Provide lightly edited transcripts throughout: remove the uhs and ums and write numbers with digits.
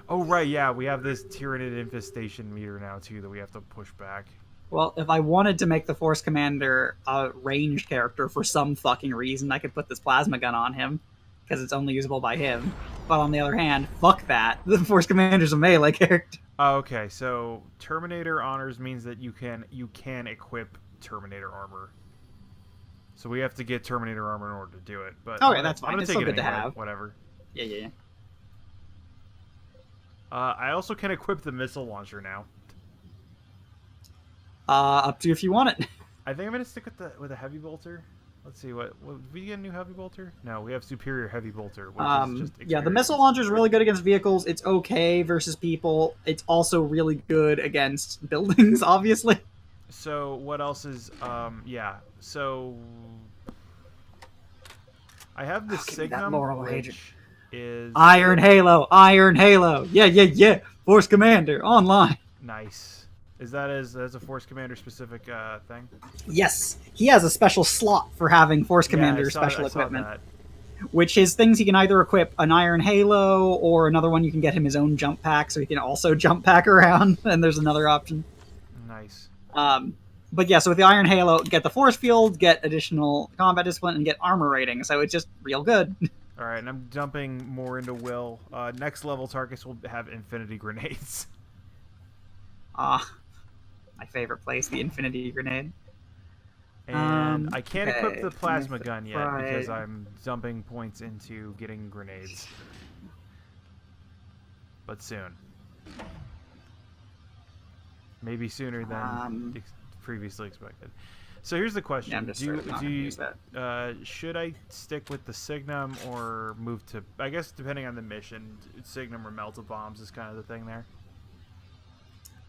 Oh, right, yeah, we have this Tyranid infestation meter now, too, that we have to push back. Well, if I wanted to make the Force Commander a ranged character for some fucking reason, I could put this plasma gun on him because it's only usable by him. But on the other hand, fuck that. The Force Commander's a melee character. Oh, okay, so Terminator honors means that you can equip Terminator armor. So we have to get Terminator armor in order to do it. But Okay, that's I'm fine. gonna It's take still it good to anyway. have. Whatever. Yeah, yeah, yeah. I also can equip the missile launcher now. Up to you if you want it. I think I'm gonna stick with a heavy bolter. Let's see what did we get a new heavy bolter? No, we have superior heavy bolter, which is just Yeah, the missile experience. launcher is really good against vehicles. It's okay versus people. It's also really good against buildings, obviously. So what else is yeah. So I have the Oh, give me that Signum, Laurel Agent. which is Iron Halo, Iron Halo. Yeah, yeah, yeah. Force Commander online. nice. Is that as a Force Commander specific thing? Yes, he has a special slot for having Force Yeah, I Commander saw special I saw equipment, that. which is things he can either equip an Iron Halo or another one you can get him his own jump pack, so he can also jump pack around. And there's another option. Nice. Um, but yeah, so with the Iron Halo, get the force field, get additional combat discipline, and get armor rating. So it's just real good. All right, and I'm jumping more into Will. Next level targets will have infinity grenades. Ah, my favorite place, the Infinity Grenade. And I can't equip Okay. the plasma gun yet because Right. I'm dumping points into getting grenades. But soon. Maybe sooner than previously expected. So here's the question: Yeah, I'm just Do not do gonna you, use that. should I stick with the Signum or move to? I guess depending on the mission, Signum or Melta bombs is kind of the thing there.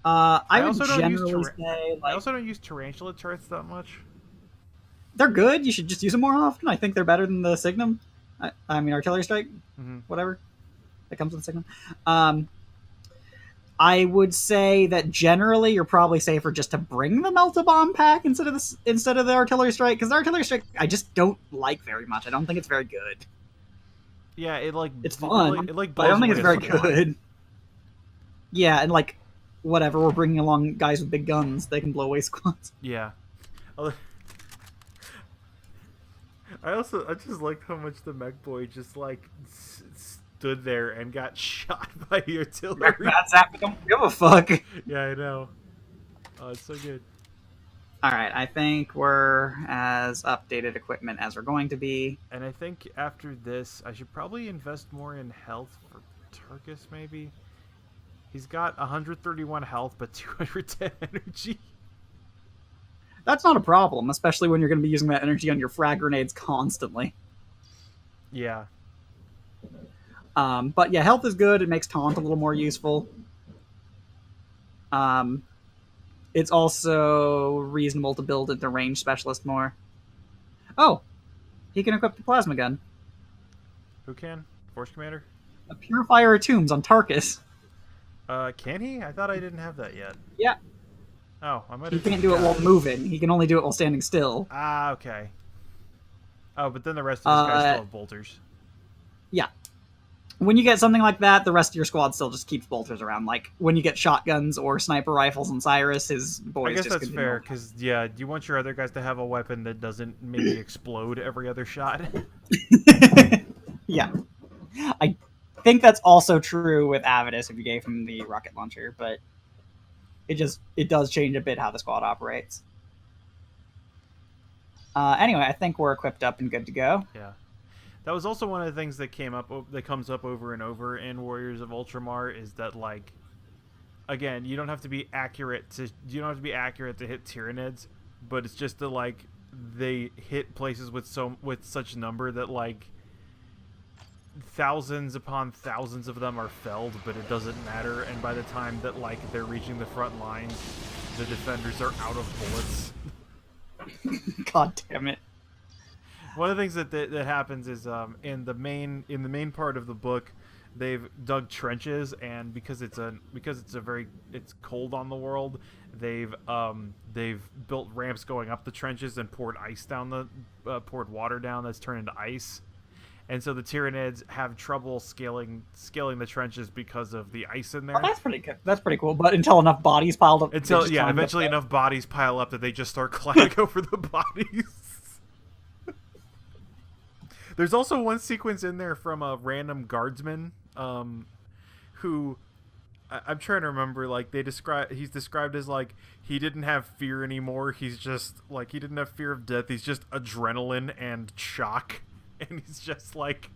I would also don't use generally say I like also don't use tarantula turrets that much. they're good. You should just use them more often. I think they're better than the Signum. I mean, Artillery Strike, Mm-hmm. whatever that comes with Signum. Um, I would say that generally you're probably safer just to bring the Melta Bomb pack instead of the Artillery Strike, because the Artillery Strike I just don't like very much. I don't think it's very good. Yeah, It's fun, it like but I blows don't think away it's a very squad. good. Yeah, and like whatever, we're bringing along guys with big guns. They can blow away squads. Yeah. I just liked how much the mech boy just like stood there and got shot by the artillery. That's happening. Don't give a fuck. Yeah, I know. Oh, it's so good. All right, I think we're as updated equipment as we're going to be. And I think after this, I should probably invest more in health for Turkus. Maybe he's got 131 health but 210 energy. That's not a problem, especially when you're going to be using that energy on your frag grenades constantly. Yeah. But yeah, health is good. It makes taunt a little more useful. Um, it's also reasonable to build into range specialist more. Oh, he can equip the plasma gun. Who can? Force Commander? A purifier of tombs on Tarkus. Can he? I thought I didn't have that yet. Yeah, Oh, I might he have. can't do it while moving. He can only do it while standing still. Ah, okay. Oh, but then the rest of his guys still have bolters. Yeah. When you get something like that, the rest of your squad still just keeps bolters around. Like when you get shotguns or sniper rifles on Cyrus, his boys I guess just that's fair, because, yeah, do you want your other guys to have a weapon that doesn't maybe explode every other shot? Yeah. I think that's also true with Avidus if you gave him the rocket launcher, but it does change a bit how the squad operates. Anyway, I think we're equipped up and good to go. Yeah. That was also one of the things that comes up over and over in Warriors of Ultramar is that, like, again, you don't have to be accurate to hit Tyranids, but it's just that, like, they hit places with such number that, like, thousands upon thousands of them are felled, but it doesn't matter. And by the time that, like, they're reaching the front lines, the defenders are out of bullets. God damn it. One of the things that happens is in the main part of the book, they've dug trenches, and because it's cold on the world, they've built ramps going up the trenches and poured water down that's turned into ice. and so the Tyranids have trouble scaling the trenches because of the ice in Oh, there. that's pretty good. That's pretty cool. But until enough bodies piled up, Eventually enough bodies pile up that they just start climbing over the bodies. There's also one sequence in there from a random guardsman, who I'm trying to remember. Like he's described as like he didn't have fear anymore. He's just like he didn't have fear of death. He's just adrenaline and shock, and he's just like,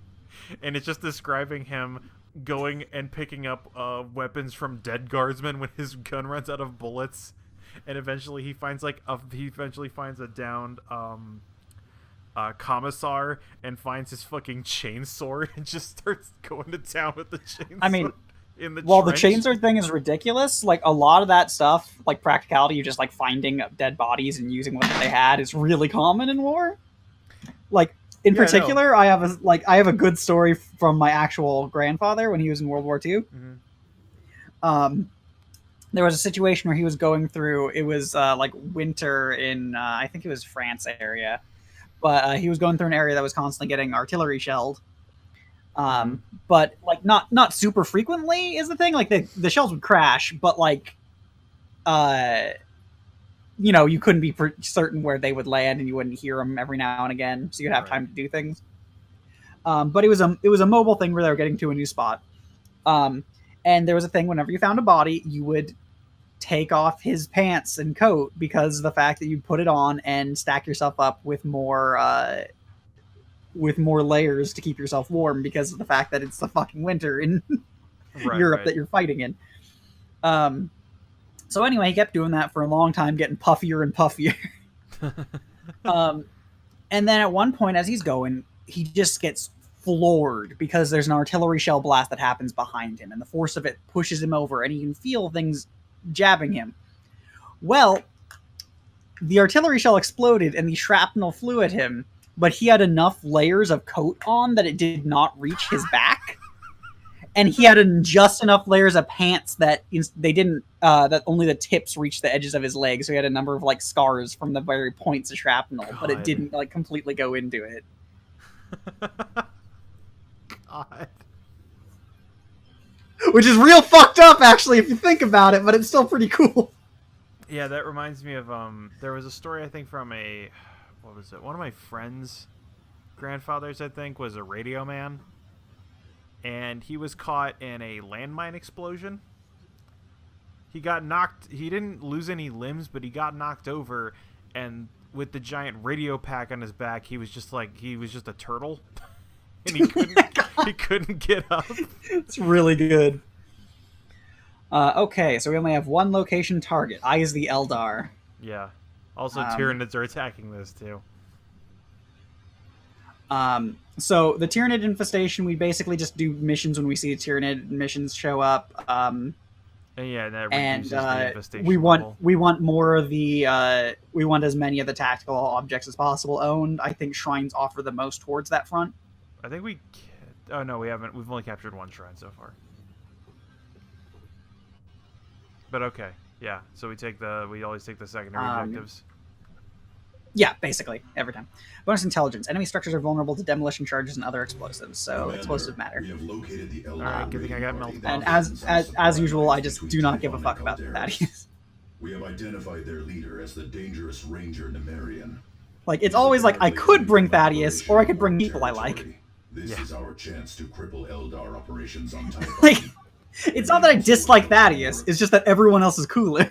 and it's just describing him going and picking up weapons from dead guardsmen when his gun runs out of bullets, and eventually he finds a downed commissar and finds his fucking chainsaw and just starts going to town with the chainsaw. I mean, in the while trench. the chainsaw thing is ridiculous, like a lot of that stuff, like practicality, you just like finding dead bodies and using what they had is really common in war. Like in particular, I have a good story from my actual grandfather when he was in World War II. Mm-hmm. There was a situation where he was going through. It was like winter in I think it was France area, but he was going through an area that was constantly getting artillery shelled. But like not super frequently is the thing. Like the shells would crash, but like, you couldn't be certain where they would land, and you wouldn't hear them every now and again, so you'd have time to do things. But it was a mobile thing where they were getting to a new spot. And there was a thing whenever you found a body, you would take off his pants and coat because of the fact that you'd put it on and stack yourself up with more layers to keep yourself warm because of the fact that it's the fucking winter in Europe that you're fighting in. So anyway, he kept doing that for a long time, getting puffier and puffier. And then at one point, as he's going, he just gets floored because there's an artillery shell blast that happens behind him, and the force of it pushes him over, and he can feel things jabbing him. Well, the artillery shell exploded, and the shrapnel flew at him, but he had enough layers of coat on that it did not reach his back. And he had just enough layers of pants that they didn't, that only the tips reached the edges of his legs. So he had a number of like scars from the very points of shrapnel, but it didn't like completely go into it. God. Which is real fucked up, actually, if you think about it, but it's still pretty cool. Yeah, that reminds me of, there was a story, I think, from what was it? One of my friends' grandfathers, I think, was a radio man. And he was caught in a landmine explosion. He didn't lose any limbs, but he got knocked over, and with the giant radio pack on his back, he was just a turtle. And he couldn't get up. It's really good. Okay, so we only have one location target. Eyes the Eldar. Yeah. Also, Tyranids are attacking this, too. So the Tyranid infestation, we basically just do missions when we see a Tyranid. Missions show up. And that reduces the infestation we level. want more of the we want as many of the tactical objects as possible owned. I think shrines offer the most towards that front. I think we... Oh, no, we haven't. We've only captured one shrine so far. But okay. Yeah, so we always take the secondary objectives. Yeah, basically, every time. Bonus intelligence. Enemy structures are vulnerable to demolition charges and other explosives, so explosives matter. We have located the Eldar. Alright, good thing I got melted. And as usual, I just do not give a fuck about Thaddeus. We have identified their leader as the dangerous Ranger Nemerian. Like, it's always like, I could bring Thaddeus, or I could bring people I like. This is our chance to cripple Eldar operations on Typhon. Like, it's not that I dislike Thaddeus, it's just that everyone else is cooler.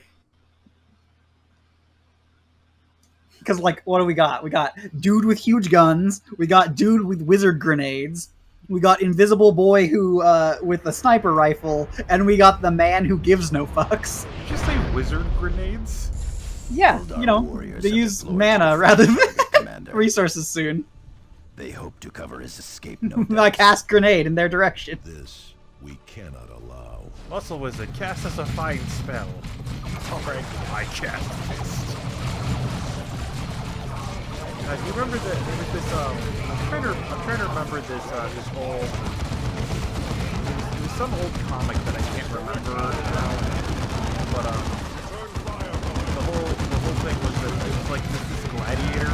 Because, like, what do we got? We got dude with huge guns, we got dude with wizard grenades, we got invisible boy who, with a sniper rifle, and we got the man who gives no fucks. Did you just say wizard grenades? Yeah, they use mana rather than resources soon. They hope to cover his escape, no doubt. I cast grenade in their direction. This we cannot allow. Muscle Wizard, cast us a fine spell. Alright, I cast Fist. Do you remember that there was this, I'm trying to remember this old, it was some old comic that I can't remember now, but, the whole thing was that it was like this gladiator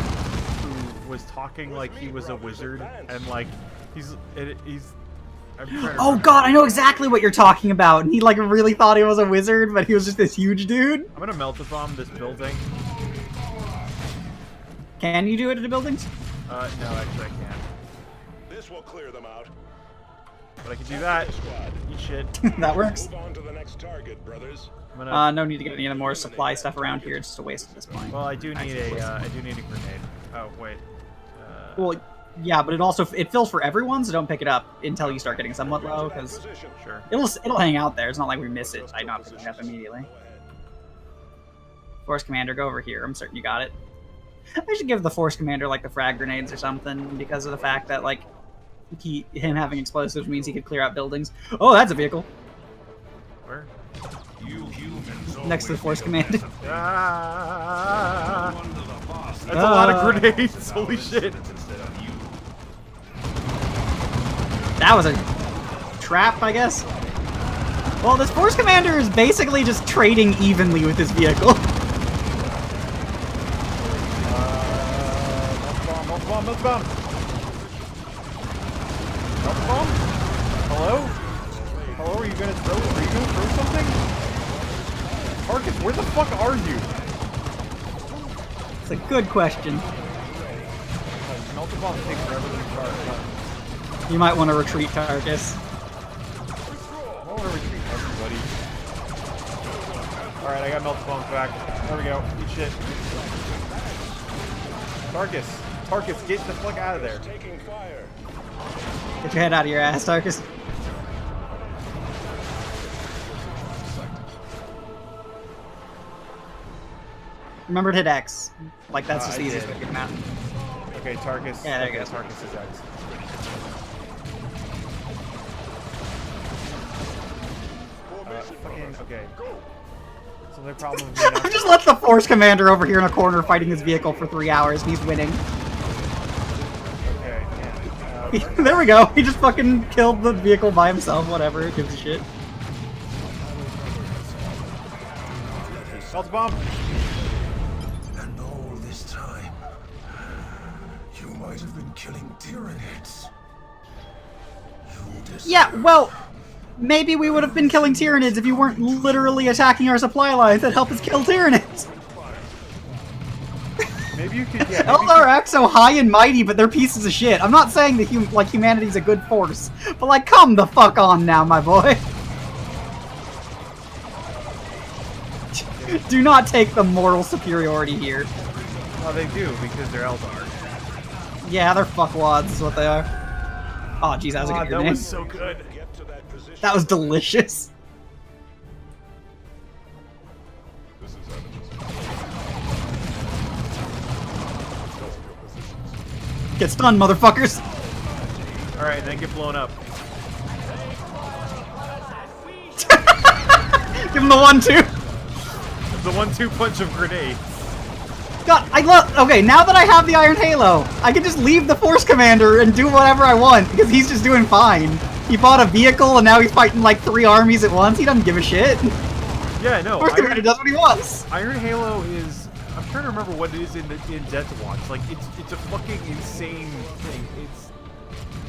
who was talking like he was a wizard, and like, He's. I'm trying to Oh remember. god, I know exactly what you're talking about. And he like really thought he was a wizard, but he was just this huge dude. I'm gonna melt bomb this building. Can you do it at the buildings? No, actually I can't. This will clear them out. But I can do that. Eat shit. That works. Move on to the next target, brothers. I'm gonna. No need to get any more supply stuff around here. It's just a waste at this point. Well, I do need a grenade. Oh wait. Well, yeah, but it fills for everyone, so don't pick it up until you start getting somewhat low, because Sure. it'll hang out there. It's not like we miss it by not picking it up immediately. Force Commander, go over here. I'm certain you got it. I should give the Force Commander like the frag grenades or something because of the fact that like him having explosives means he could clear out buildings. Oh, that's a vehicle. Where? You humans Next to the Force Commander. Ah, that's a lot of grenades. Holy shit. That was a trap, I guess. Well, this Force Commander is basically just trading evenly with his vehicle. Melt bomb. Hello? Hello, are you gonna throw something? Marcus, where the fuck are you? It's a good question. Melt bomb takes forever to charge. You might want to retreat, Tarkus. I want to retreat everybody. Alright, I got melt bombs back. There we go. Eat shit. Tarkus, get the fuck out of there. Taking fire. Get your head out of your ass, Tarkus. Remember to hit X. Like, that's just the I easiest did. way to get him out. Okay, Tarkus. Yeah, there you okay, go. Tarkus is X. Okay. So the problem with me I've just left the Force Commander over here in a corner fighting his vehicle for 3 hours, and he's winning. Okay. There we go. He just fucking killed the vehicle by himself. Whatever. Who gives a shit? Melt bomb. And all this time, you might have been killing Tyranids. Yeah, well, maybe we would have been killing Tyranids if you weren't literally attacking our supply lines that help us kill Tyranids. Maybe you could. Yeah. Eldar act so high and mighty, but they're pieces of shit. I'm not saying that humanity's a good force, but like, come the fuck on now, my boy. Do not take the moral superiority here. Well, they do because they're Eldar. Yeah, they're fuckwads is what they are. Oh, jeez, that was a good that name. was so good. Get to that position. That was delicious. This is evidence. Get stunned, motherfuckers. All right, then get blown up. Give him the 1-2. The 1-2 punch of grenades. God, I love. Okay, now that I have the Iron Halo, I can just leave the Force Commander and do whatever I want because he's just doing fine. He bought a vehicle and now he's fighting like 3 armies at once. He doesn't give a shit. Yeah, no. Force Commander does what he wants. Iron Halo is. I'm trying to remember what it is in Death Watch. Like it's a fucking insane thing.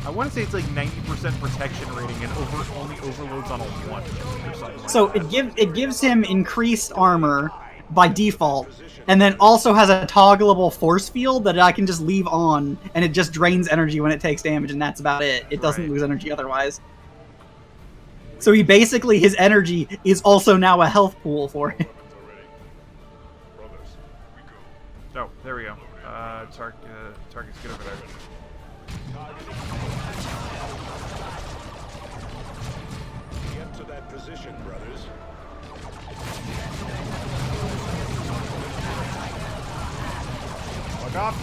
I want to say it's like 90% protection rating and only overloads on a 1 or something. So like that. it gives him increased armor by default, and then also has a toggleable force field that I can just leave on, and it just drains energy when it takes damage, and that's about it. It doesn't Right. lose energy otherwise. So he basically, his energy is also now a health pool for him. Oh, there we go. Target's good over there. Get to that position, brothers. Fuck off.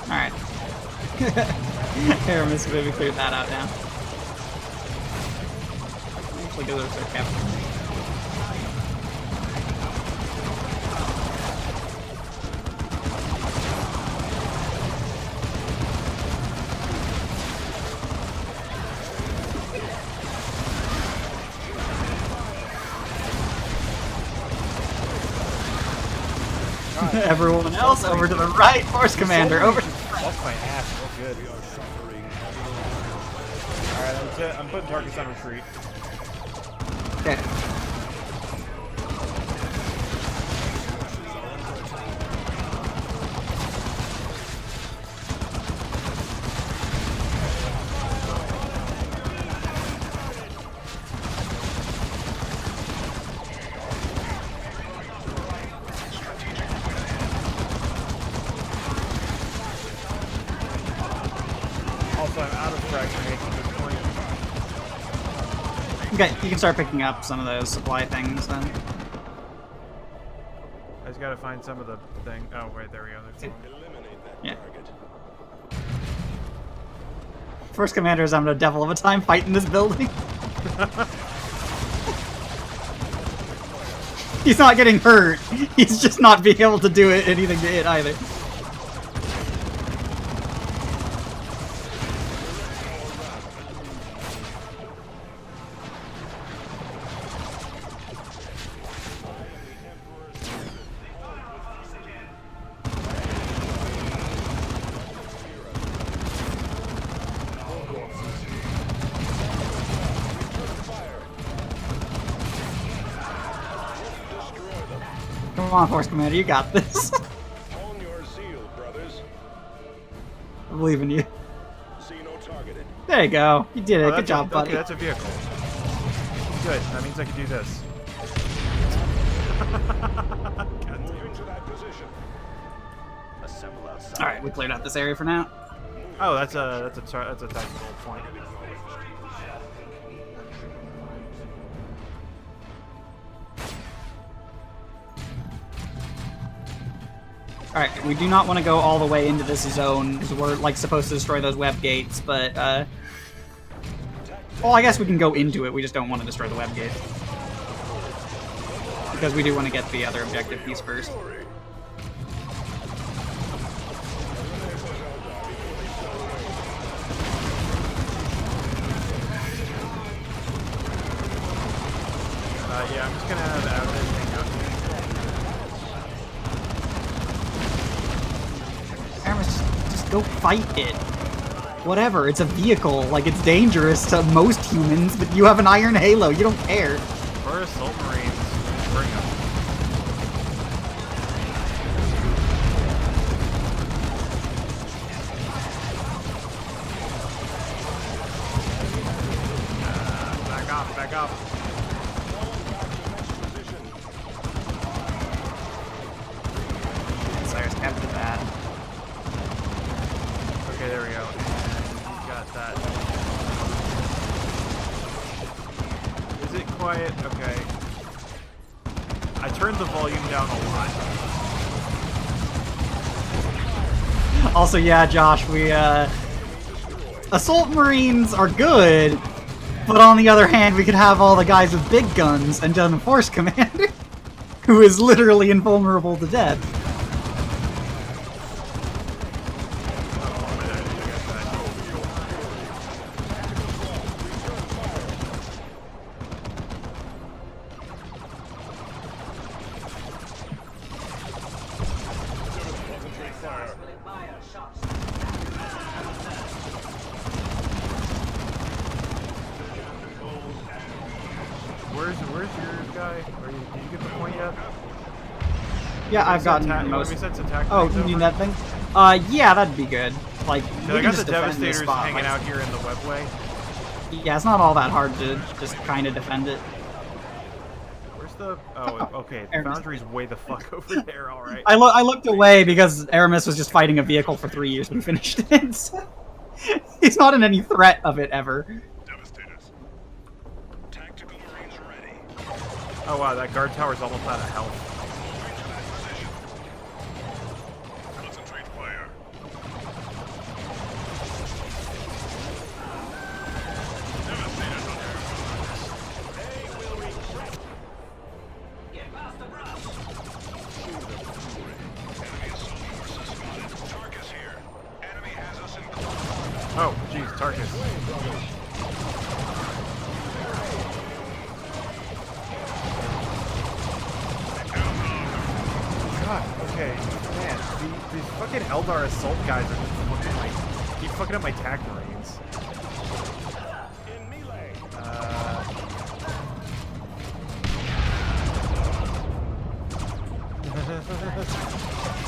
Alright. Aramis maybe cleared that out now. Actually, go to their captain. Everyone else over to the right. Force Commander over. That's my ass. Oh, good. Alright, that's it. I'm putting targets on retreat. Okay. Also, I'm out of fragmentation at this point. Okay, you can start picking up some of those supply things then. I just gotta find some of the thing. Oh, wait, there we go. They're going. Eliminate that Yeah. target. First Commander is having a devil of a time fighting this building. He's not getting hurt. He's just not being able to do anything to it either. Come on, Force Commander, you got this. On your zeal, brothers. I believe in you. See no targeted. There you go. You did it. Oh, Good that's job, a, buddy. Okay, that's a vehicle. Good. That means I can do this. Moving to that position. Assemble outside. All right, we cleared out this area for now. Oh, that's a tactical point. All right, we do not want to go all the way into this zone because we're like supposed to destroy those web gates, but well, I guess we can go into it. We just don't want to destroy the web gate because we do want to get the other objective piece first. Yeah, I'm just gonna have Avid hang out here. Aramis, just go fight it. Whatever, it's a vehicle. Like, it's dangerous to most humans, but you have an iron halo. You don't care. Or assault marines. Bring them. Back off. Cyrus captured that. Okay, there we go. And got that. Is it quiet? Okay. I turned the volume down a lot. Also, yeah, Josh, we, Assault Marines are good, but on the other hand, we could have all the guys with big guns and then the Force Commander, who is literally invulnerable to death. Where's your guy? Did you get the point yet? Yeah, I've gotten You want most. me to set attack Oh, points you need over? that thing? Yeah, that'd be good. Like, we I can got just the defend this Devastators spot. hanging like- out here in the webway. Yeah, it's not all that hard to just kind of defend it. Where's the... Oh, okay. The Aramis. Foundry's way the fuck over there, alright. I looked away because Aramis was just fighting a vehicle for 3 years when he finished it. So he's not in any threat of it ever. Devastators. Tactical marines ready. Oh wow, that guard tower's almost out of health. Concentrate fire. Devastators under. They will retreat. Enemy assault forces spotted. Tarkus here. Enemy has us in close. Oh, jeez, Tarkus. God, okay. Okay, man, these fucking Eldar assault guys are just fucking like keep fucking up my tac marines. In melee.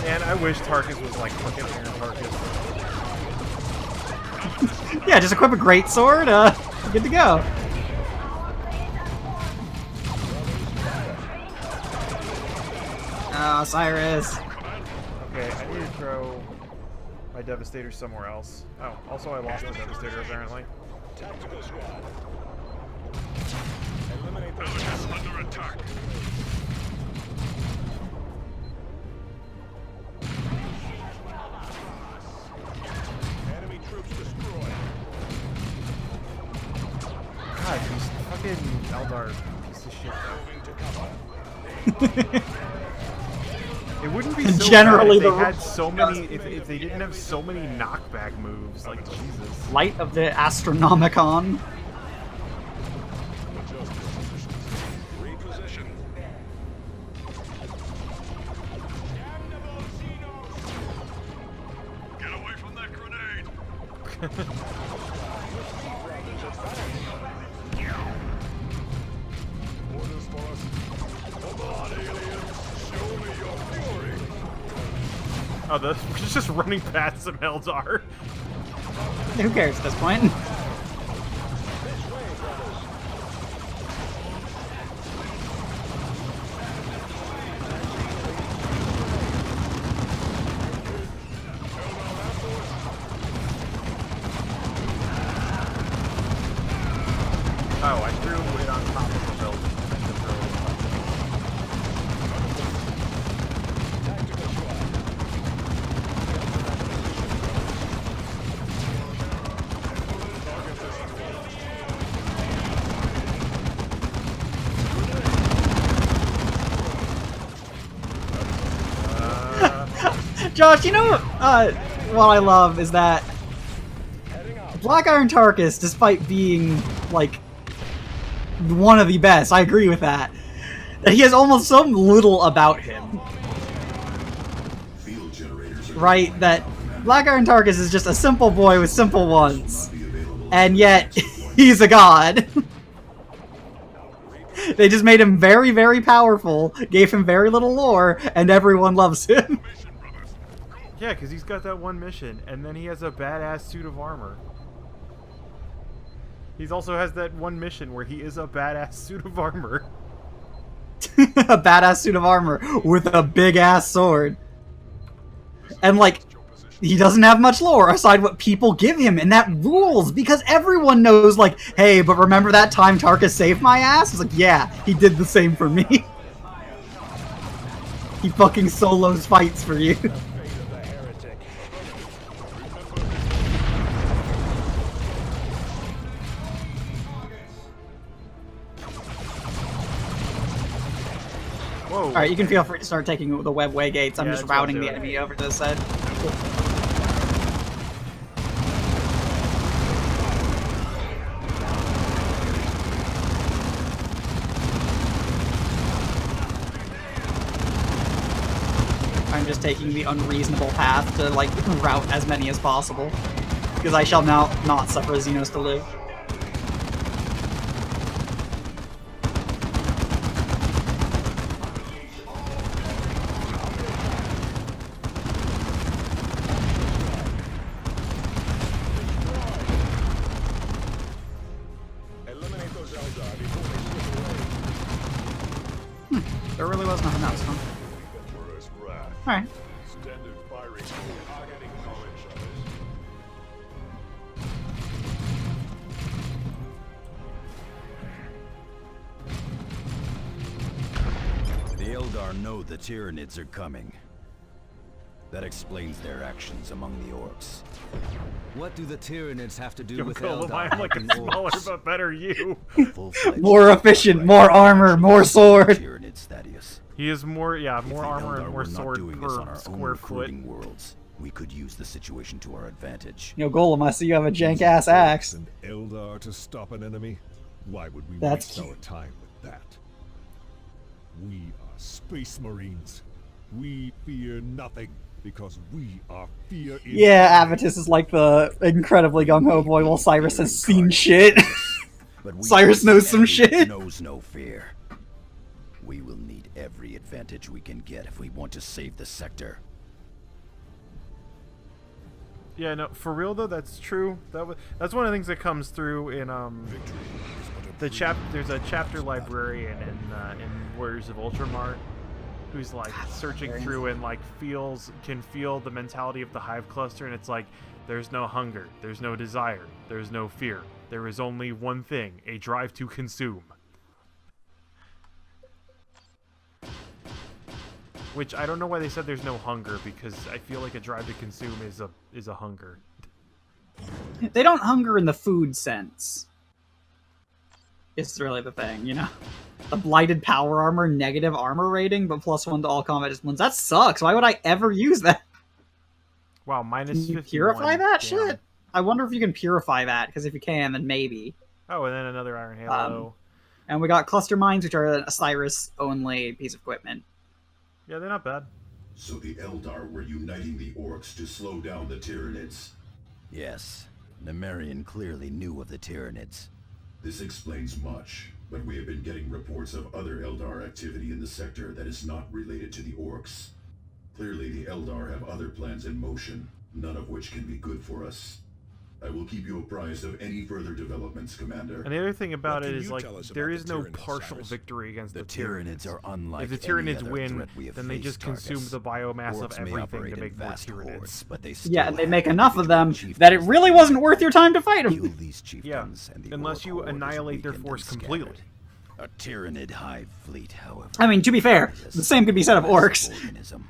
Man, I wish Tarkus was like fucking Iron Tarkus. Yeah, just equip a great sword. Good to go. Oh, Cyrus. Okay, I need to throw my Devastator somewhere else. Oh, also I lost the Devastator apparently. Tactical squad. Eliminate those under attack. Enemy troops destroyed. God, these fucking Eldar piece of shit Moving to cover. It wouldn't be so Generally bad if the- they had so many if they didn't have so many knockback moves, like Jesus. Light of the Astronomicon. Adjust your positions. Reposition. Get away from that grenade. Orders for us. Come on, aliens. Show me your fury. Oh, we're just running past some Eldar. Who cares at this point? Oh, I threw it on top of the building. I meant to throw it on top. Tactical squad. Josh, you know what I love is that Black Iron Tarkus, despite being like one of the best, I agree with that. That he has almost so little about him, Field generators are right? That Black Iron Tarkus is just a simple boy with simple wants, be available. and yet he's a god. They just made him very, very powerful, gave him very little lore, and everyone loves him. Yeah, because he's got that one mission, and then he has a badass suit of armor. He also has that one mission where he is a badass suit of armor. A badass suit of armor with a big ass sword. And like, he doesn't have much lore aside what people give him, and that rules because everyone knows, like, hey, but remember that time Tarkus saved my ass? It's like, yeah, he did the same for me. He fucking solos fights for you. Fate of the heretic. Whoa. Alright, you can feel free to start taking the webway gates. I'm Yeah, just that's what I'm routing the doing. enemy over to the side. I'm just taking the unreasonable path to, like, route as many as possible. Because I shall now not suffer Xenos to live. Eliminate those Eldar before they slip away. There really was nothing else, huh? Emperor's wrath. Alright. Standard firing mode. Targeting knowledge of The Eldar know the Tyranids are coming. That explains their actions among the orcs. What do the Tyranids have to do Yo, with Golem, Eldar? I'm like a fighting smaller orcs? but better you. Full-fledged More efficient, more armor, more sword. Tyranids, Thaddeus. He has more, yeah, If more the armor Eldar and more were not sword doing this on per our own square foot. recruiting worlds, we could use the situation to our advantage. Yo, Golem, I see you have a jank-ass axe. And Eldar to stop an enemy? Why would we That's waste our time with that? We are Space Marines. We fear nothing because we are fear. Yeah, Avitus is like the incredibly gung-ho boy while Cyrus has seen shit. But Cyrus knows some enemy shit. Knows no fear. We will need every advantage we can get if we want to save the sector. Yeah, no, for real though, that's true. That's one of the things that comes through in There's a chapter librarian in Warriors of Ultramar, who's like searching through and like can feel the mentality of the Hive Cluster, and it's like there's no hunger, there's no desire, there's no fear. There is only one thing: a drive to consume. Which I don't know why they said there's no hunger, because I feel like a drive to consume is a hunger. They don't hunger in the food sense. It's really the thing, you know? The blighted power armor, negative armor rating, but +1 to all combat disciplines. That sucks. Why would I ever use that? Wow, minus Can you 51. purify that Damn. shit? I wonder if you can purify that, because if you can, then maybe. Oh, and then another Iron Halo. And we got cluster mines, which are a Cyrus-only piece of equipment. Yeah, they're not bad. So the Eldar were uniting the orcs to slow down the Tyranids. Yes, Nemerian clearly knew of the Tyranids. This explains much, but we have been getting reports of other Eldar activity in the sector that is not related to the orcs. Clearly the Eldar have other plans in motion, none of which can be good for us. I will keep you apprised of any further developments, Commander. And the other thing about What it can is, you like, tell us there about is the no Tyranids, partial Cyrus? victory against the Tyranids are unlike If the any Tyranids other win, threat we have then they faced, just consume Tarkus. the biomass of Orcs may everything operate to in make more vast Tyranids. hordes, but they Yeah, still and they have make enough of them individual that it chieftains really wasn't worth your time to fight Kill them. these Yeah, chieftains, and the unless orc you horde is annihilate their weakened force and completely. scattered. A Tyranid hive fleet, however. I mean, to be fair, is a the same could be said of massive orcs. organism.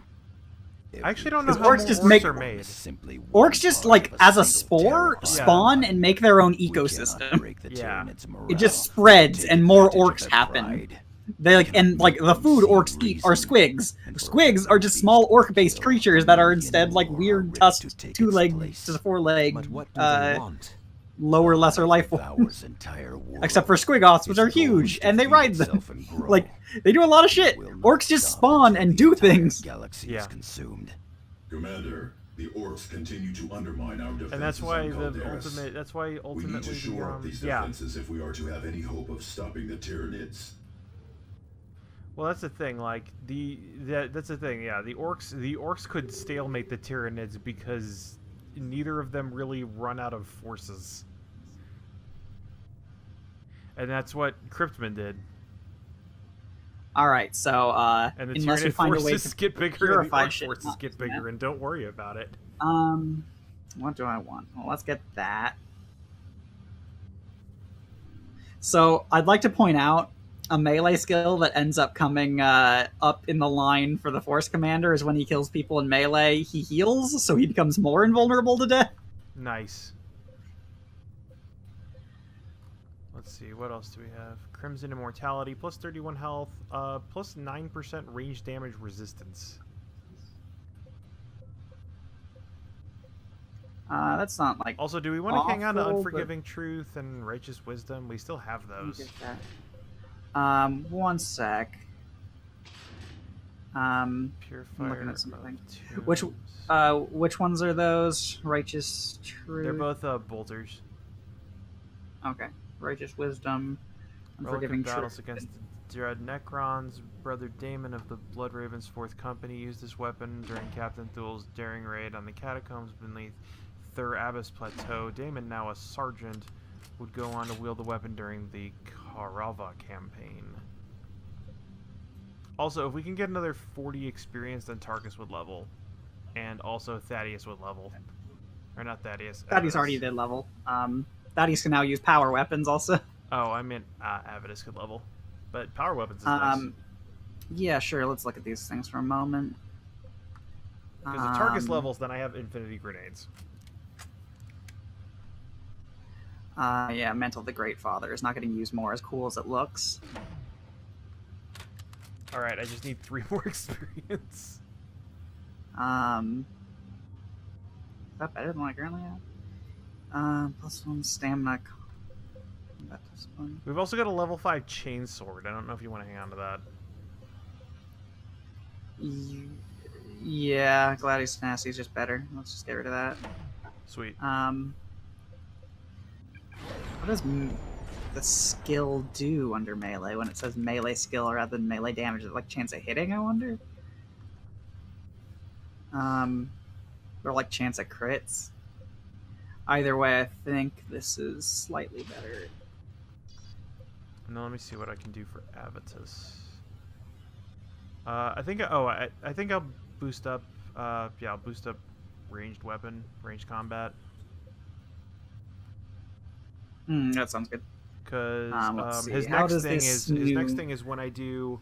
I actually don't know Because how orcs more just orcs make- are made. Simply one Orcs just, part like, of as a single spore, terrifying spawn hive. and make their own We cannot ecosystem. break the Yeah. Tyranids' morale. It just spreads, Take and more advantage of orcs their happen. pride. They like, We cannot and like make the them food see orcs eat are reason. squigs. And for Squigs are just every small beast we orc-based kill, creatures that are a instead like million more weird are ready to tusked take its 2-leg place. to 4-leg, But what do they want? lower lesser life Devours forms. entire world. Except for squigoths, which Its are goal huge, is to and they feed ride them. itself and grow. Like, they do a lot of shit. Will not Orcs just stop spawn until and the do entire things. Galaxy Yeah. is consumed. Commander, the orcs continue to undermine our defenses And that's why on the Calderas. ultimate. That's why We need ultimately to shore up these yeah. defenses if we are to have any hope of stopping the Tyranids. Well, that's the thing. Like that's the thing. Yeah, the orcs could stalemate the Tyranids because neither of them really run out of forces, and that's what Cryptman did. All right, so And the unless we Tyranid find a way forces to get bigger, and the purify orc shit, forces not get using bigger, that. and don't worry about it. What do I want? Well, let's get that. So I'd like to point out a melee skill that ends up coming up in the line for the Force Commander is when he kills people in melee, he heals, so he becomes more invulnerable to death. Nice. Let's see, what else do we have? Crimson Immortality, plus 31 health, plus 9% range damage resistance. That's not like. Also, do we want to hang on to awful, but- Unforgiving Truth and Righteous Wisdom? We still have Let me those. get that. One sec. Purifier I'm looking at of something. Tombs. Which ones are those? Righteous Truth. They're both bolters. Okay. Righteous Wisdom. Relic Unforgiving of battles Truth. against the Dread Necrons. Brother Damon of the Blood Ravens' 4th Company used this weapon during Captain Thul's daring raid on the catacombs beneath Thur Abbas Plateau. Damon, now a sergeant, would go on to wield the weapon during the Karava campaign. Also, if we can get another 40 experience, then Tarkus would level. And also Thaddeus would level. Or not Thaddeus. Thaddeus already did level. Thaddeus can now use power weapons also. Oh, I meant Avidus could level. But power weapons is nice. Yeah, sure. Let's look at these things for a moment. Because if Tarkus levels, then I have infinity grenades. Yeah, Mental the Great Father is not getting used more as cool as it looks. Alright, I just need 3 more experience. Is that better than what I currently have? +1 stamina. Combat discipline. We've also got a level 5 chainsword. I don't know if you want to hang on to that. Yeah, Gladius Tenacity is just better. Let's just get rid of that. Sweet. What does the skill do under melee when it says melee skill rather than melee damage? Is it like chance of hitting, I wonder? Or like chance of crits? Either way, I think this is slightly better. Now let me see what I can do for Avitus. I think I'll boost up. Yeah, I'll boost up ranged weapon, ranged combat. That sounds good. Because his next thing is when I do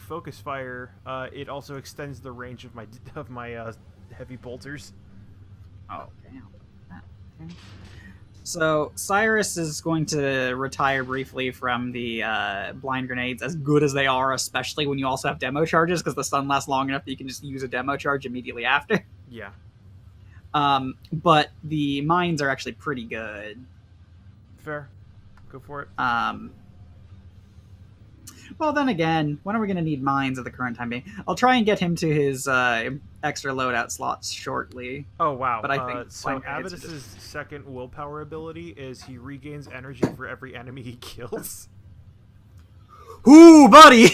focus fire, it also extends the range of my heavy bolters. Oh damn. Okay. So Cyrus is going to retire briefly from the blind grenades, as good as they are, especially when you also have demo charges, because the stun lasts long enough that you can just use a demo charge immediately after. Yeah. But the mines are actually pretty good. Fair. Go for it. Well, then again, when are we going to need mines at the current time being? I'll try and get him to his extra loadout slots shortly. Oh, wow. But I think so Avidus's second willpower ability is he regains energy for every enemy he kills. Ooh, buddy!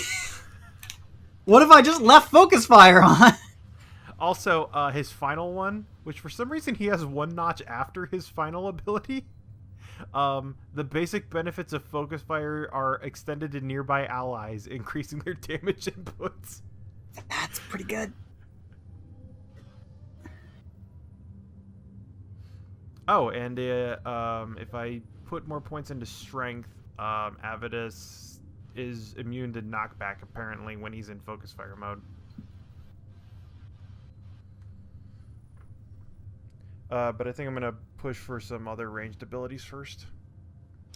What if I just left focus fire on? Also, his final one, which for some reason he has one notch after his final ability. The basic benefits of focus fire are extended to nearby allies, increasing their damage inputs. That's pretty good. Oh, and if I put more points into strength, Avidus is immune to knockback apparently when he's in focus fire mode. But I think I'm gonna push for some other ranged abilities first.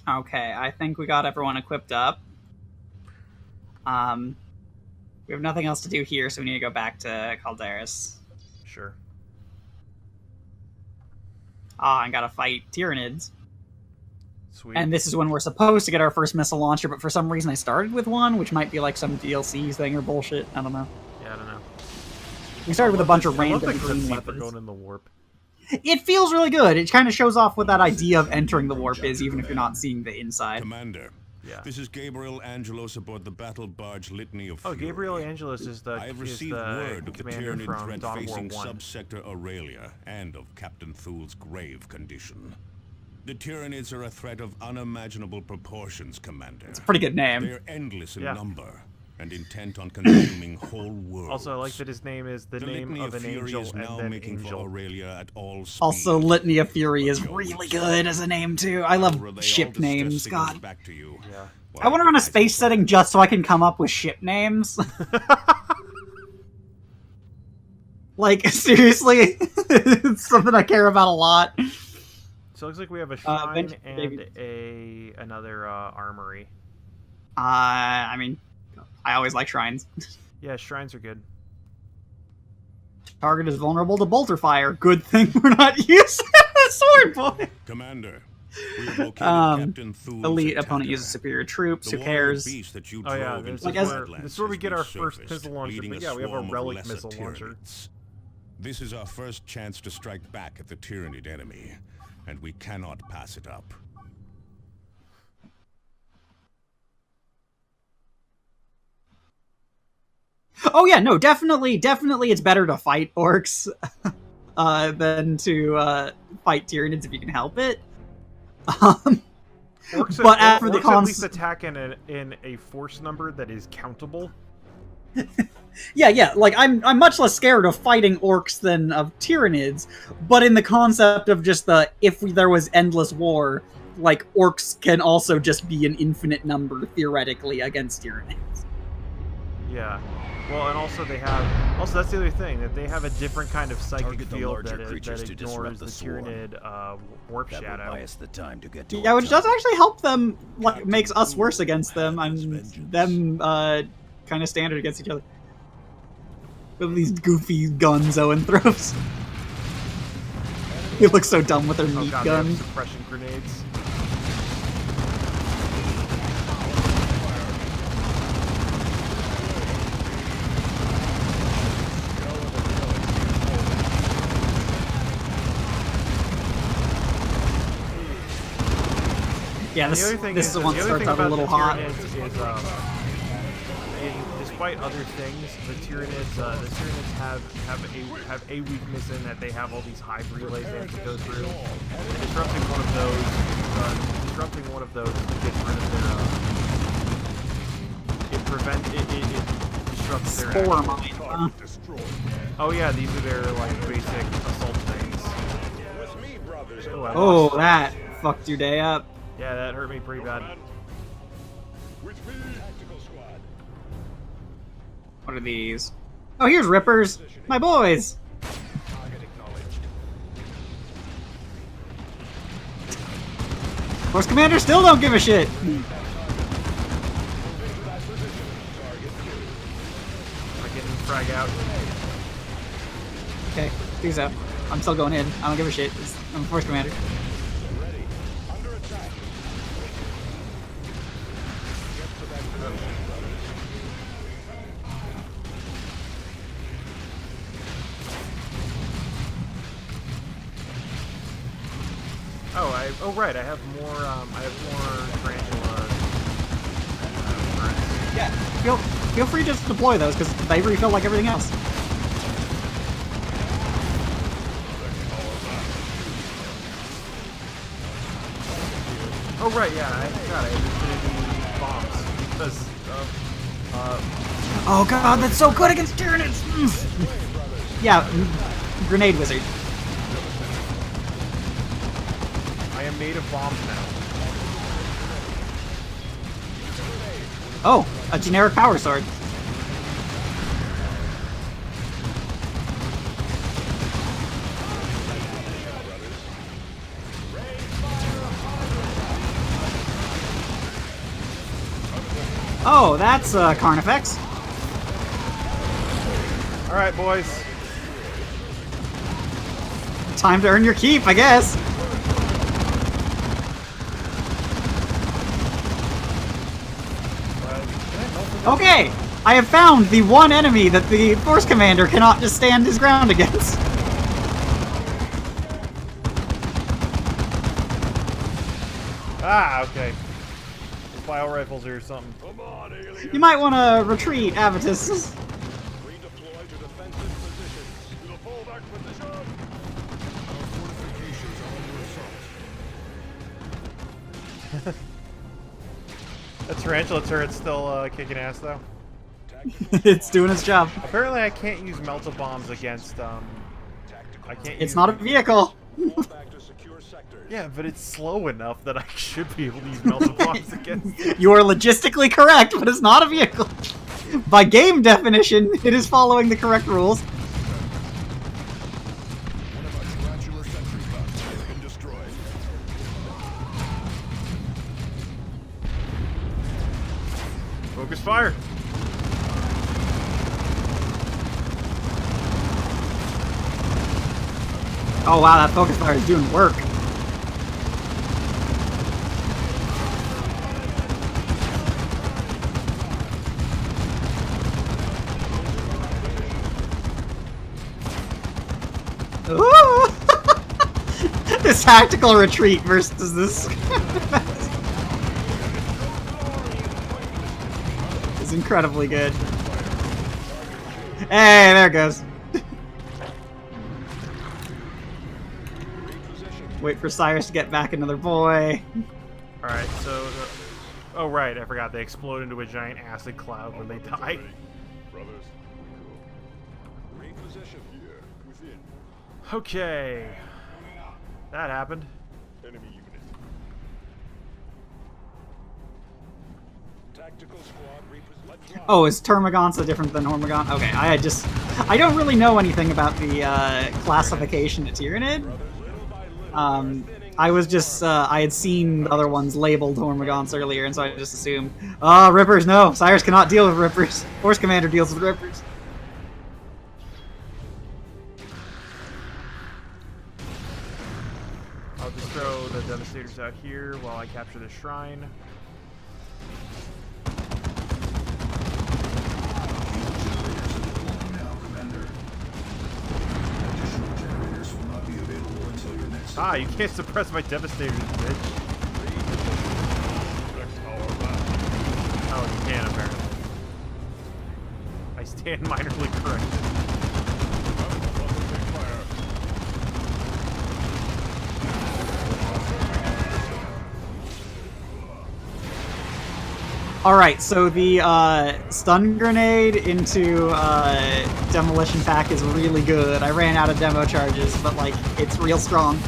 Okay, I think we got everyone equipped up. We have nothing else to do here, so we need to go back to Calderis. Sure. And gotta fight Tyranids. Sweet. And this is when we're supposed to get our first missile launcher, but for some reason I started with one, which might be like some DLC thing or bullshit. I don't know. Yeah, I don't know. We started with a bunch of I love random the green cutscene for weapons. going in the warp. It feels really good. It kind of shows off what that idea of entering the warp is, even if you're not seeing the inside. Commander, Yeah. this is Gabriel Angelos aboard the battle barge Litany of Oh, Fury. Gabriel Angelos is I have received word of the commander Tyranid from threat Dawn of War facing 1. subsector Aurelia and of Captain Thule's grave condition. The Tyranids are a threat of unimaginable proportions, Commander. It's a pretty good name. They are endless in Yeah. number and intent on consuming whole worlds. Also, I like that his name is the name Litany of an Fury angel is and now then making for angel. Aurelia at all speed. Also, Litany of Fury is really good as a name, too. I love Relay all ship distress names, signals God. back to you. Yeah. I want to run a space setting just so I can come up with ship names. Like, seriously? It's something I care about a lot. So it looks like we have a shrine Vintage and Baby. another armory. I mean, I always like shrines. Yeah, shrines are good. Target is vulnerable to bolter fire. Good thing we're not using the sword boy. Commander, we have located Captain Thule's Elite opponent attacker. uses superior troops. The Who warrior cares? beast that you Oh yeah, drove this into is, Like, the as- where, Wetlands this is where we has get our first resurfaced, pistol launcher. leading But a yeah, we have a swarm of relic lesser missile launcher. Tyranids. This is our first chance to strike back at the Tyranid enemy, and we cannot pass it up. Oh yeah, no, definitely it's better to fight orcs than to fight Tyranids if you can help it. Orcs, But after the orcs at least attack in a force number that is countable. Yeah, like I'm much less scared of fighting orcs than of Tyranids, but in the concept of just if there was endless war, like orcs can also just be an infinite number theoretically against Tyranids. Yeah. Well, and also that's the other thing, that they have a different kind of psychic Target the field larger that creatures to ignores disrupt the the swarm. Tyranid warp That will shadow. buy us the time to get to Yeah, our which does target. actually help them, like makes us worse Thule against them, has and vengeance. them kind of standard against each other. With these goofy guns Owen throws. They look so dumb with their Oh meat god, they have guns. suppression grenades. Yeah, And this, the other thing this is, is the one that the other starts thing out a about little the hot. Tyranids is, despite other things, the Tyranids have a weakness in that they have all these hive relays they have to go through. And disrupting one of those gets rid of their it disrupts their Spore action. mine. Oh yeah, these are their like basic assault things. Oh, I Oh, lost. that fucked your day up. Yeah, that hurt me pretty bad. What are these? Oh, here's Rippers, my boys. Force Commander still don't give a shit. Am I getting frag out? Okay, peace out. I'm still going in. I don't give a shit. I'm a Force Commander. Oh right, I have more tarantula. Yeah, feel free to just deploy those because they refill like everything else. Oh right, yeah, I forgot I had infinity bombs because Oh god, that's so good against Tyranids! Yeah, Grenade Wizard. I am made of bombs now. Oh, a generic power sword. Oh, that's Carnifex. All right, boys. Time to earn your keep, I guess. Okay, I have found the one enemy that the Force Commander cannot just stand his ground against. Ah, okay. File rifles or something. You might want to retreat, Avitus. The tarantula turret's still kicking ass though. It's doing its job. Apparently, I can't use melta bombs against I can't. It's not a vehicle. Yeah, but it's slow enough that I should be able to use melta bombs against it. You are logistically correct, but it's not a vehicle. By game definition, it is following the correct rules. One of our tarantula sentry guns has been destroyed. Focus fire. Oh wow, that focus fire is doing work. Ooh! This tactical retreat versus this is incredibly good. Hey, there it goes. Wait for Cyrus to get back another boy. Alright, so... oh, right, I forgot. They explode into a giant acid cloud when they die. Okay. That happened. Oh, is Termagant's different than Hormagant? Okay, I don't really know anything about the classification of Tyranid. I was just, I had seen the other ones labeled Hormagants earlier, and so I just assumed, Rippers, no, Cyrus cannot deal with Rippers. Force Commander deals with Rippers. I'll just throw the Devastators out here while I capture the shrine. Ah, you can't suppress my Devastators, bitch. stand minorly corrected. Alright, so the stun grenade into demolition pack is really good. I ran out of demo charges, but like, it's real strong.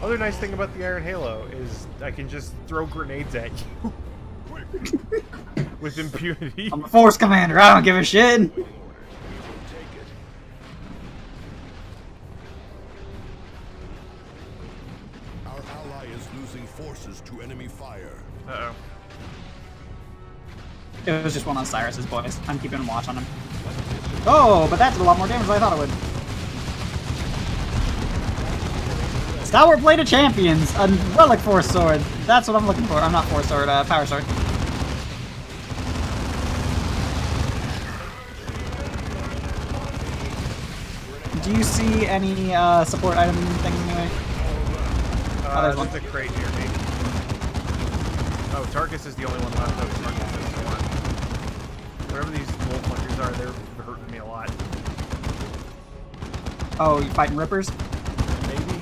Other nice thing about the Iron Halo is I can just throw grenades at you with impunity. I'm a Force Commander, I don't give a shit! Our ally is losing forces to enemy fire. Uh-oh. It was just one on Cyrus's boys. I'm keeping a watch on him. Oh, but that did a lot more damage than I thought it would. Stalwart Blade of Champions, a Relic Force Sword. That's what I'm looking for. I'm not Force Sword, Power Sword. Do you see any support item things anyway? There's a crate near me. Oh, Tarkus is the only one left. Oh, Tarkus is the one. Whatever these wolf hunters are, they're hurting me a lot. Oh, you fighting Rippers? Maybe?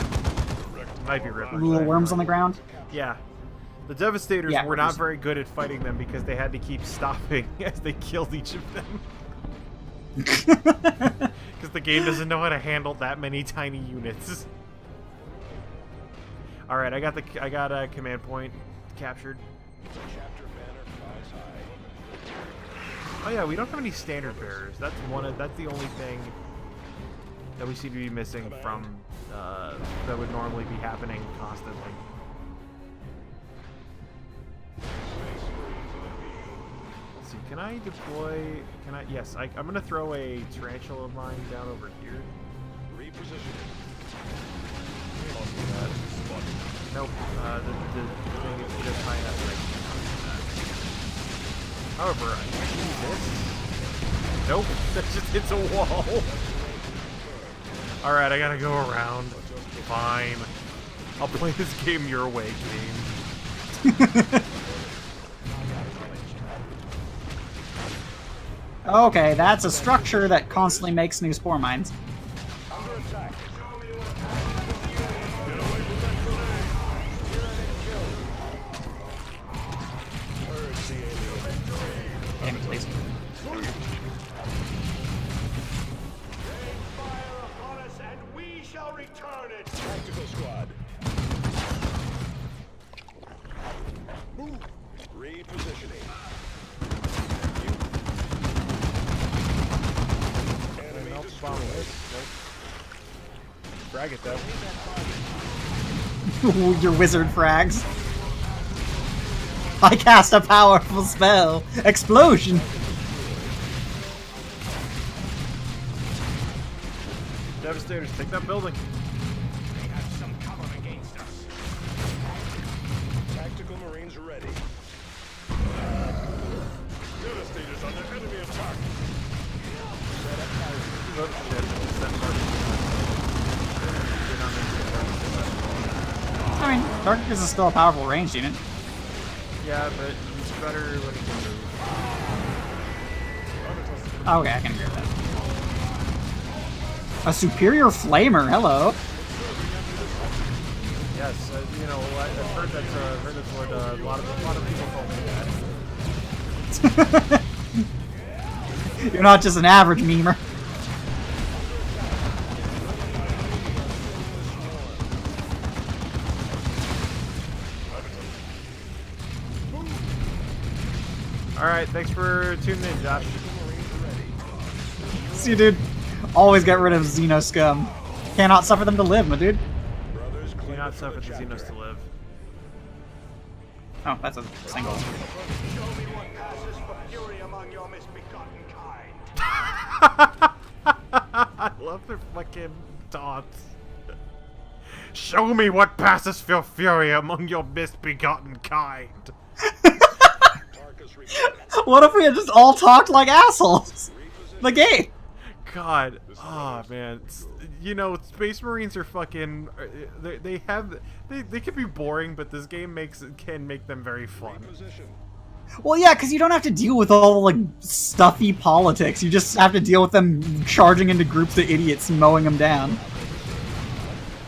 Might be Rippers. Little worms on the ground? Yeah. The Devastators Yeah, were not Rippers. very good at fighting them because they had to keep stopping as they killed each of them. Because the game doesn't know how to handle that many tiny units. All right, I got a command point captured. Oh yeah, we don't have any standard bearers. That's the only thing that we seem to be missing from that would normally be happening constantly. Let's see, can I deploy? Can I? Yes, I'm gonna throw a tarantula mine down over here. Nope. The thing is just high enough that I can't do that. However, I can't do this. Nope. That just hits a wall. Alright, I gotta go around. Fine. I'll play this game your way, game. Okay, that's a structure that constantly makes new spore mines. Damn it, please. Tactical squad. Move. Repositioning. Enemy destroyed. Frag it though. Ooh, your wizard frags. I cast a powerful spell. Explosion. Devastators, take that building. They have some cover against us. Tactical Marines ready. Devastators under enemy attack. I mean, Tarkus is still a powerful ranged unit. Yeah, but it's better when he can move. Okay, I can agree with that. A superior flamer, hello. Yes, you know, I've heard that's what a lot of people told me that. You're not just an average memer. Alright, thanks for tuning in, Josh. See, dude, always get rid of Xeno scum. Cannot suffer them to live, my dude. Do not suffer the Xenos to live. Oh, that's a single. Show me what passes for fury among your misbegotten kind. I love their fucking taunts. Show me what passes for fury among your misbegotten kind. What if we had just all talked like assholes? The game. God, oh man, you know, Space Marines are fucking. They can be boring, but this game can make them very fun. Well, yeah, because you don't have to deal with all the, like, stuffy politics. You just have to deal with them charging into groups of idiots and mowing them down.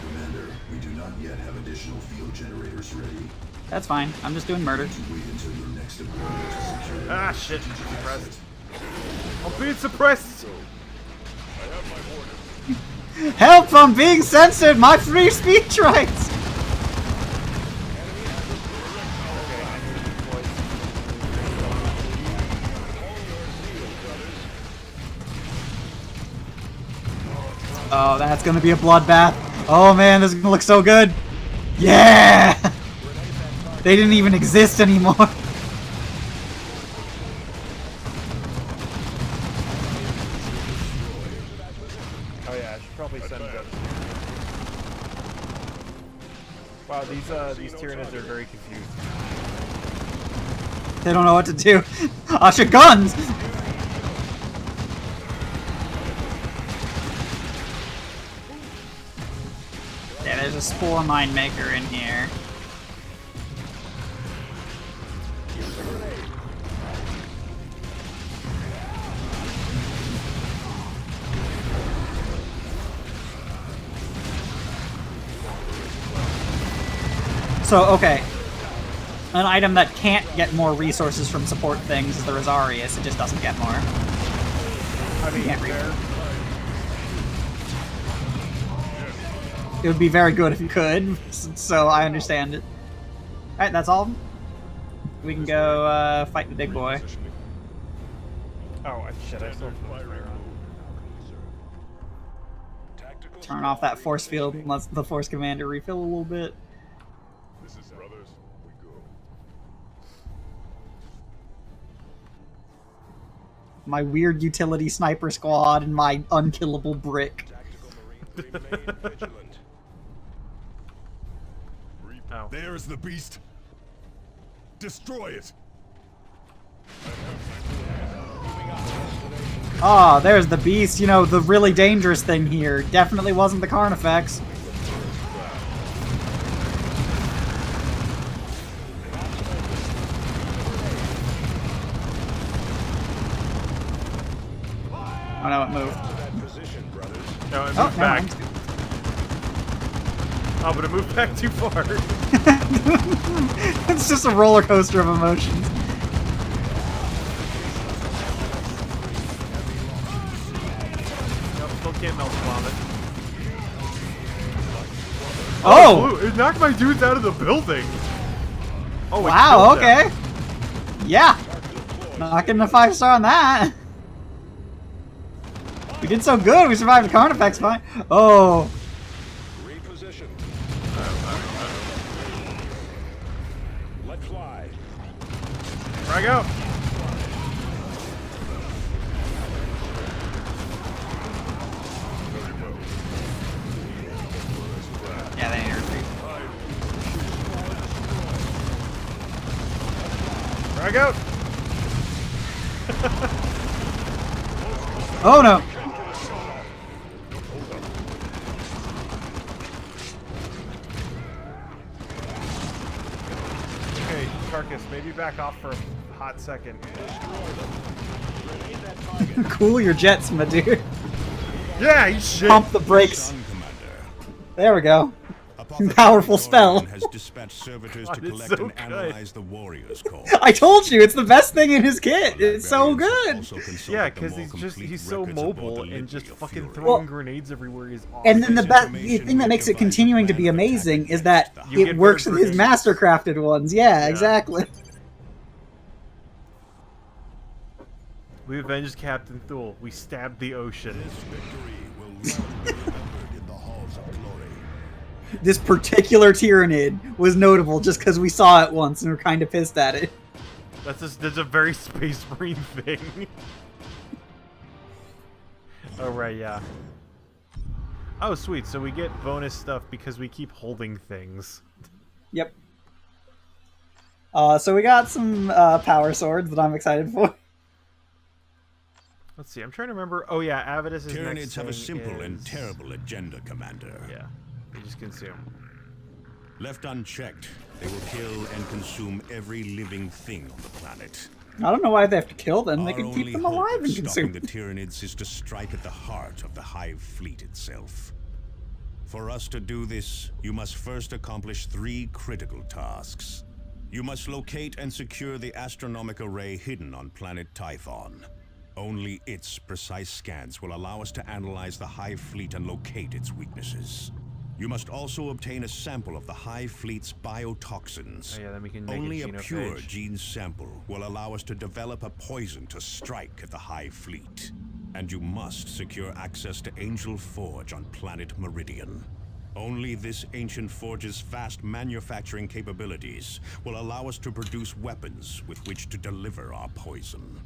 Commander, we do not yet have additional field generators ready. That's fine. I'm just doing murder. Wait until your next deployment to secure Ah, shit. Suppressed. I'm being suppressed. Help! I'm being censored! My free speech rights! Oh, that's gonna be a bloodbath. Oh man, this is gonna look so good. Yeah! They didn't even exist anymore. Oh yeah, I should probably send them. Wow, these Tyranids are very confused. They don't know what to do. Asha guns! Yeah, there's a spore mine maker in here. So, okay. An item that can't get more resources from support things is the Rosarius. It just doesn't get more. I mean, It would be very good if you could, so I understand it. Alright, that's all. We can go fight the big boy. oh shit! I still Turn off that force field and let the force commander refill a little bit. My weird utility sniper squad and my unkillable brick. Oh. There's the beast. Destroy it. Ah, there's the beast. You know, the really dangerous thing here. Definitely wasn't the Carnifex. Oh no, it moved. No, it Oh, moved never back. mind. Oh, but it moved back too far. It's just a roller coaster of emotions. Nope, still can't melt bomb it. Oh! It knocked my dudes out of the building. Oh, it Wow, killed them. okay. Yeah. Not getting a 5-star on that. We did so good, we survived the Carnifex fight. Oh. Reposition. Let fly. Frag out. Yeah, they need to retreat. Frag out. Oh no. Okay, Carcass, maybe back off for a hot second. Cool your jets, my dude. Yeah, you shit. Pump the brakes. Sun, Commander. There we go. Apothecary Powerful spell. Dorian has dispatched servitors God, to it's collect so and good. analyze the warrior's call. I told you, it's the best thing in his kit. It's so good. Yeah, because he's so mobile and just fucking throwing Well, grenades everywhere is awesome. And then the thing that makes it continuing to be amazing is that You it get works better with his grenades. mastercrafted ones. Yeah, exactly. We avenged Captain Thule. We stabbed the ocean. This victory will long be remembered in the halls of glory. This particular Tyranid was notable just because we saw it once and were kind of pissed at it. That's a very Space Marine thing. Oh right, yeah. Oh sweet, so we get bonus stuff because we keep holding things. Yep. So we got some power swords that I'm excited for. Let's see, I'm trying to remember. Oh yeah, Avidus' next Tyranids have a thing simple and is- terrible agenda, Commander. Yeah, they just consume. Left unchecked, They will kill and consume every living thing on the planet. I don't know why they have to kill them. They Our can keep only them hope alive of and stopping consume the them. Tyranids is to strike at the heart of the Hive fleet itself. For us to do this, you must first accomplish 3 critical tasks. You must locate and secure the astronomic array hidden on planet Typhon. Only its precise scans will allow us to analyze the Hive fleet and locate its weaknesses. You must also obtain a sample of the Hive fleet's biotoxins. Oh yeah, then we can make Only a a genophage. pure gene sample will allow us to develop a poison to strike at the Hive fleet. And you must secure access to Angel Forge on planet Meridian. Only this ancient forge's vast manufacturing capabilities will allow us to produce weapons with which to deliver our poison.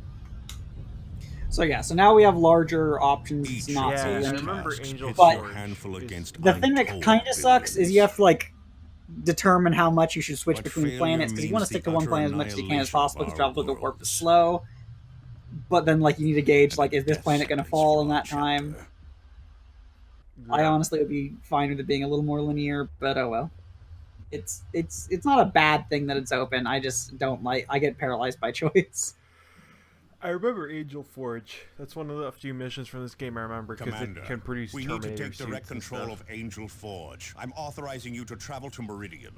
So yeah, so now we have larger options. It's Each not Yeah, so I linear. remember task Angel hits But your handful against The thing that untold kind of sucks is you have to billions. like determine how much you should switch But between failure planets because you want to means stick the to one utter planet as much as you can as annihilation possible of because our travel through the warp is worlds. slow. But then like you need to gauge And like a is this death planet going to sentence fall for in our that time? chapter. I Yeah. honestly would be fine with it being a little more linear, but oh well. It's not a bad thing that it's open. I just don't like. I get paralyzed by choice. I remember Angel Forge. That's one of the few missions from this game I remember because Commander, it can produce we need to Terminator take direct suits and control stuff. of Angel Forge. I'm authorizing you to travel to Meridian.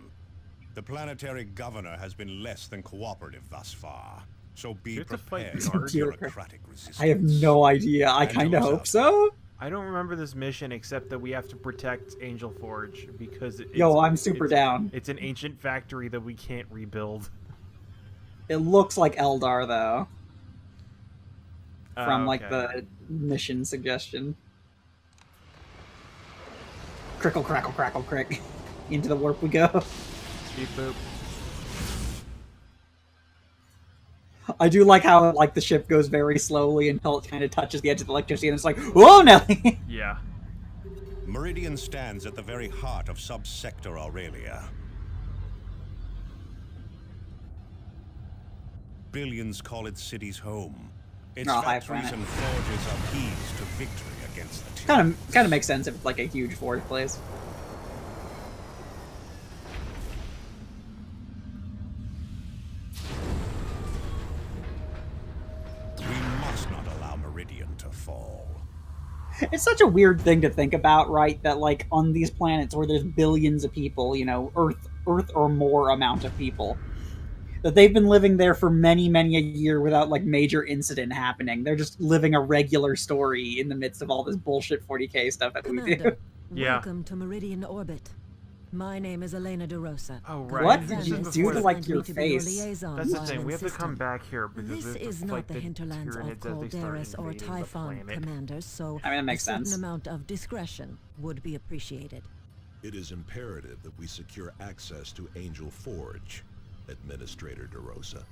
The planetary governor has been less than cooperative thus far, so be You have to fight prepared for guards? bureaucratic resistance. I have no idea. I kind of Angelo's hope out. so. I don't remember this mission except that we have to protect Angel Forge because it's, Yo, I'm super it's- down. It's an ancient factory that we can't rebuild. It looks like Eldar though, from like Okay. the mission suggestion. Crickle, crackle, crackle, crick. Into the warp we go. Beep boop. I do like how like the ship goes very slowly until it kind of touches the edge of the electricity, and it's like, whoa, Nelly! Yeah. Meridian stands at the very heart of subsector Aurelia. Billions call its cities home. Its Oh, hi, factories planet. and forges are keys to victory against the Tyranids. kind of makes sense if it's like a huge forge place. We must not allow Meridian to fall. It's such a weird thing to think about, right? That like on these planets where there's billions of people, you know, Earth or more amount of people, that they've been living there for many a year without like major incident happening. They're just living a regular story in the midst of all this bullshit 40k stuff that we do. Commander, Yeah. welcome to Meridian Orbit. My name is Elena de Rosa. Oh, right. What This did is you before do to the- like your Me to be face? liaison That's the while thing. in We have to system. come back here because This we have to is fight not the the hinterlands of Tyranids as they start Calderis or invading the Typhon, planet. Commander, so I mean, that makes a certain sense. amount of discretion would be appreciated. It is imperative that we secure access to Angel Forge, Administrator DeRosa.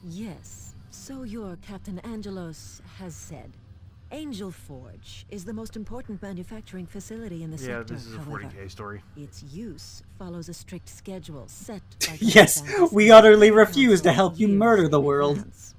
Yes, so your Captain Angelos has said. Angel Forge is the most important manufacturing facility in the Yeah, sector, this is a however. 40k story. Its use follows a strict schedule set by Yes, Government we Council utterly refuse to help you years murder the in world. advance.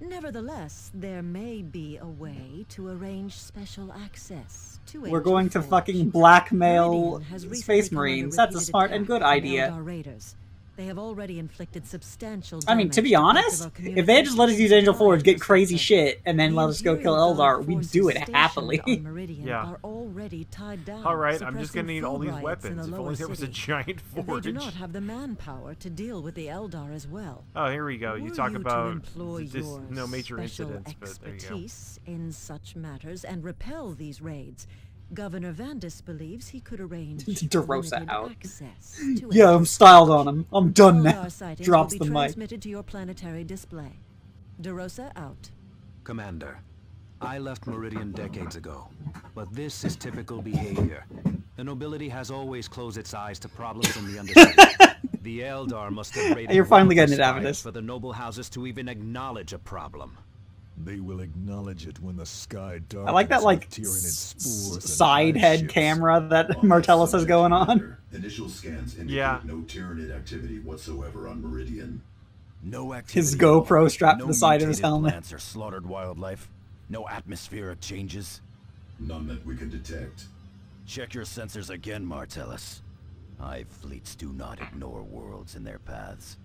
Nevertheless, there may be a way to arrange special access to We're Angel going to Forge. fucking blackmail Meridian has recently Space come under Marines. That's a repeated smart and attack good from idea. Eldar raiders. They have already inflicted substantial I mean, to be damage honest, parts of our if they had just let us use Angel Forge, get crazy communications shit, and then the let us go kill Imperial Eldar, Guard we'd forces do it stationed happily. on Meridian Yeah. are already tied down, Alright, I'm just gonna suppressing need all these food riots in weapons. the If lower only there was a city. giant They forge. do not have the manpower to deal with the Eldar as well. Oh, here we go. You Were talk to about employ this, your no major special incidents, but there you go. expertise in such matters and repel these raids, Governor Vandis believes he could arrange DeRosa limited out. access to Yeah, I'm Angel styled Forge. on him. I'm done All now. our sightings Drops will the be mic. transmitted to your planetary display. DeRosa out. Commander, I left Meridian decades ago, but this is typical behavior. The nobility has always closed its eyes to problems in the undercity. The Eldar must have raided You're finally royal getting it out of skies this. for the noble houses to even acknowledge a problem. They will acknowledge it when the sky darkens. I like that, like, with Tyranid spores and side head hardships. camera that On that Martellus has subject, going on. Commander, Initial scans indicate Yeah. no Tyranid activity whatsoever on Meridian. No activity. His at all. GoPro strapped to No the side of his mutated helmet. plants or slaughtered wildlife. No atmospheric changes. None that we can detect. Check your sensors again, Martellus. Hive fleets do not ignore worlds in their paths.